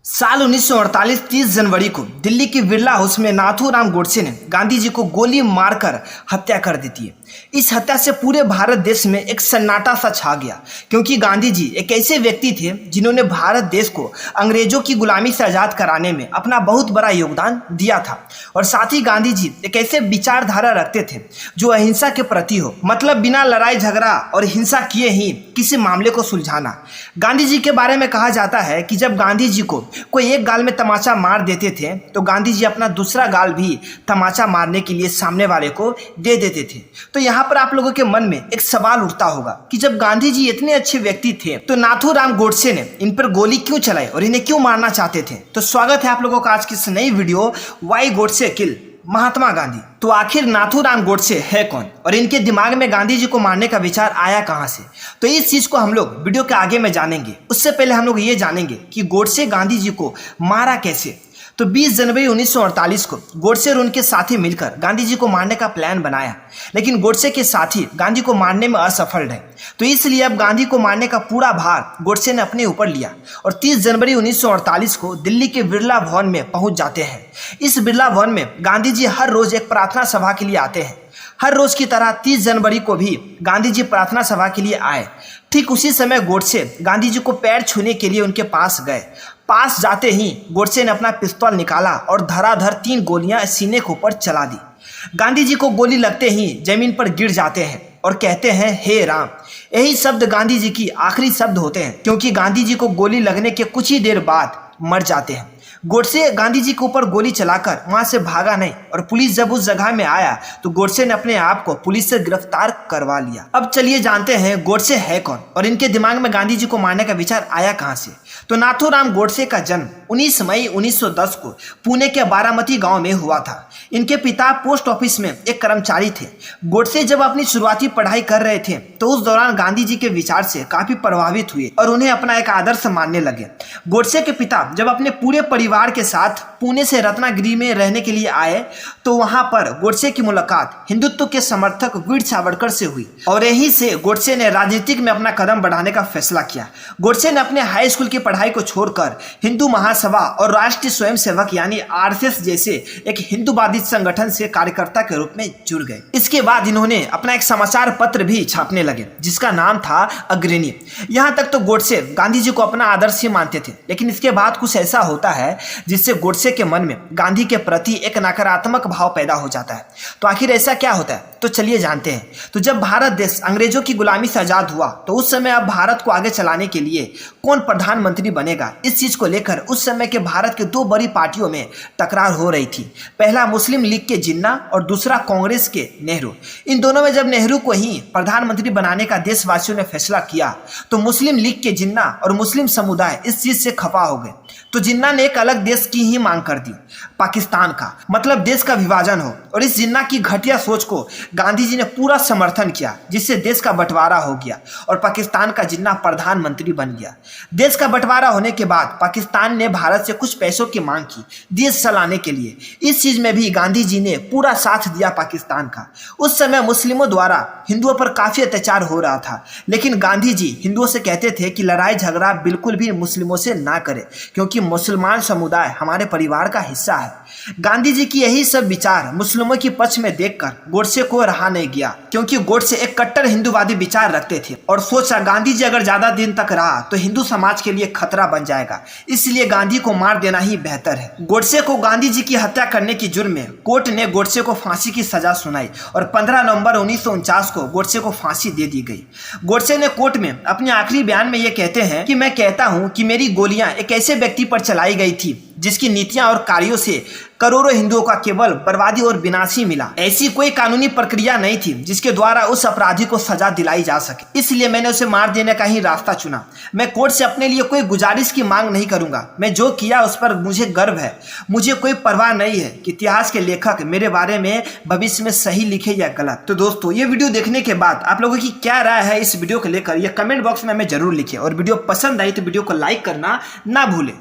साल 1948 30 जनवरी को दिल्ली की बिरला हाउस में नाथूराम गोडसे ने गांधी जी को गोली मारकर हत्या कर देती है। इस हत्या से पूरे भारत देश में एक सन्नाटा सा छा गया, क्योंकि गांधी जी एक ऐसे व्यक्ति थे जिन्होंने भारत देश को अंग्रेजों की गुलामी से आज़ाद कराने में अपना बहुत बड़ा योगदान दिया था। और साथ ही गांधी जी एक ऐसे विचारधारा रखते थे जो अहिंसा के प्रति हो, मतलब बिना लड़ाई झगड़ा और हिंसा किए ही किसी मामले को सुलझाना। गांधी जी के बारे में कहा जाता है कि जब गांधी जी को कोई एक गाल में तमाचा मार देते थे तो गांधी जी अपना दूसरा गाल भी तमाचा मारने के लिए सामने वाले को दे देते थे। तो यहाँ पर आप लोगों के मन में एक सवाल उठता होगा कि जब गांधी जी इतने अच्छे व्यक्ति थे तो नाथूराम गोडसे ने इन पर गोली क्यों चलाई और इन्हें क्यों मारना चाहते थे। तो स्वागत है आप लोगों का आज की इस नई वीडियो वाई गोडसे किल महात्मा गांधी। तो आखिर नाथूराम गोडसे है कौन और इनके दिमाग में गांधी जी को मारने का विचार आया कहां से, तो इस चीज को हम लोग वीडियो के आगे में जानेंगे। उससे पहले हम लोग ये जानेंगे कि गोडसे गांधी जी को मारा कैसे। तो 20 जनवरी 1948 को गोडसे और उनके साथी मिलकर गांधी जी को मारने का प्लान बनाया, लेकिन गोडसे के साथी गांधी को मारने में असफल रहे। तो इसलिए अब गांधी को मारने का पूरा भार गोडसे ने अपने ऊपर लिया और 30 जनवरी 1948 को दिल्ली के बिरला भवन में पहुंच जाते हैं। इस बिरला भवन में गांधी जी हर रोज एक प्रार्थना सभा के लिए आते हैं। हर रोज की तरह 30 जनवरी को भी गांधी जी प्रार्थना सभा के लिए आए। ठीक उसी समय गोडसे गांधी जी को पैर छूने के लिए उनके पास गए। पास जाते ही गोडसे ने अपना पिस्तौल निकाला और धड़ाधड़ 3 गोलियां सीने के ऊपर चला दी। गांधी जी को गोली लगते ही जमीन पर गिर जाते हैं और कहते हैं हे राम। यही शब्द गांधी जी की आखिरी शब्द होते हैं, क्योंकि गांधी जी को गोली लगने के कुछ ही देर बाद मर जाते हैं। गोडसे गांधी जी के ऊपर गोली चलाकर वहां से भागा नहीं और पुलिस जब उस जगह में आया तो गोडसे ने अपने आप को पुलिस से गिरफ्तार करवा लिया। अब चलिए जानते हैं गोडसे है कौन और इनके दिमाग में गांधी जी को मारने का विचार आया कहां से। तो नाथूराम गोडसे का जन्म 19 मई 1910 को पुणे के बारामती गांव में हुआ था। इनके पिता पोस्ट ऑफिस में एक कर्मचारी थे। गोडसे जब अपनी शुरुआती पढ़ाई कर रहे थे तो उस दौरान गांधी जी के विचार से काफी प्रभावित हुए और उन्हें अपना एक आदर्श मानने लगे। गोडसे के पिता जब अपने पूरे परिवार के साथ पुणे से रत्नागिरी में रहने के लिए आए तो वहां पर गोडसे की मुलाकात हिंदुत्व के समर्थक वीर सावरकर से हुई और यहीं से गोडसे ने राजनीतिक में अपना कदम बढ़ाने का फैसला किया। गोडसे ने अपने हाई स्कूल की पढ़ाई को छोड़कर हिंदू महासभा और राष्ट्रीय स्वयंसेवक यानी आरएसएस जैसे एक हिंदूवादी संगठन से कार्यकर्ता के रूप में जुड़ गए। इसके बाद इन्होंने अपना एक समाचार पत्र भी छापने लगे जिसका नाम था अग्रणी। यहाँ तक तो गोडसे गांधी जी को अपना आदर्श ही मानते थे, लेकिन इसके बाद कुछ ऐसा होता है जिससे गोडसे के मन में गांधी के प्रति एक नकारात्मक भाव पैदा हो जाता है। तो आखिर ऐसा क्या होता है, तो चलिए जानते हैं। तो जब भारत देश अंग्रेजों की गुलामी से आजाद हुआ तो उस समय अब भारत को आगे चलाने के लिए कौन प्रधानमंत्री बनेगा, इस चीज को लेकर उस समय के भारत के 2 बड़ी पार्टियों में टकरार हो रही थी। पहला मुस्लिम लीग के जिन्ना और दूसरा कांग्रेस के नेहरू। इन दोनों में जब नेहरू को ही प्रधानमंत्री बनाने का देशवासियों ने फैसला किया तो मुस्लिम लीग के जिन्ना और मुस्लिम समुदाय इस चीज से खफा हो गए। तो जिन्ना ने एक अलग देश की ही मांग कर दी, पाकिस्तान का, मतलब देश का विभाजन हो। और इस जिन्ना की घटिया सोच को गांधी जी ने पूरा समर्थन किया, जिससे देश का बंटवारा हो गया और पाकिस्तान का जिन्ना प्रधानमंत्री बन गया। देश का बंटवारा होने के बाद पाकिस्तान ने भारत से कुछ पैसों की मांग की देश चलाने के लिए। इस चीज में भी गांधी जी ने पूरा साथ दिया पाकिस्तान का। उस समय मुस्लिमों द्वारा हिंदुओं पर काफी अत्याचार हो रहा था, लेकिन गांधी जी हिंदुओं से कहते थे कि लड़ाई झगड़ा बिल्कुल भी मुस्लिमों से ना करें, क्योंकि मुसलमान समुदाय हमारे परिवार का हिस्सा है। गांधी जी की यही सब विचार मुस्लिमों की पक्ष में देखकर गोडसे को रहा नहीं गया, क्योंकि गोडसे एक कट्टर हिंदूवादी विचार रखते थे और सोचा गांधी जी अगर ज्यादा दिन तक रहा तो हिंदू समाज के लिए खतरा बन जाएगा, इसलिए गांधी को मार देना ही बेहतर है। गोडसे को गांधी जी की हत्या करने की जुर्म में कोर्ट ने गोडसे को फांसी की सजा सुनाई और 15 नवंबर 1949 को गोडसे को फांसी दे दी गई। गोडसे ने कोर्ट में अपने आखिरी बयान में ये कहते हैं कि मैं कहता हूं कि मेरी गोलियां एक ऐसे व्यक्ति पर चलाई गई थी जिसकी नीतियां और कार्यों से करोड़ों हिंदुओं का केवल बर्बादी और विनाश ही मिला। ऐसी कोई कानूनी प्रक्रिया नहीं थी जिसके द्वारा उस अपराधी को सजा दिलाई जा सके, इसलिए मैंने उसे मार देने का ही रास्ता चुना। मैं कोर्ट से अपने लिए कोई गुजारिश की मांग नहीं करूंगा। मैं जो किया उस पर मुझे गर्व है। मुझे कोई परवाह नहीं है कि इतिहास के लेखक मेरे बारे में भविष्य में सही लिखे या गलत। तो दोस्तों, ये वीडियो देखने के बाद आप लोगों की क्या राय है इस वीडियो को लेकर, ये कमेंट बॉक्स में हमें जरूर लिखें और वीडियो पसंद आई तो वीडियो को लाइक करना ना भूलें।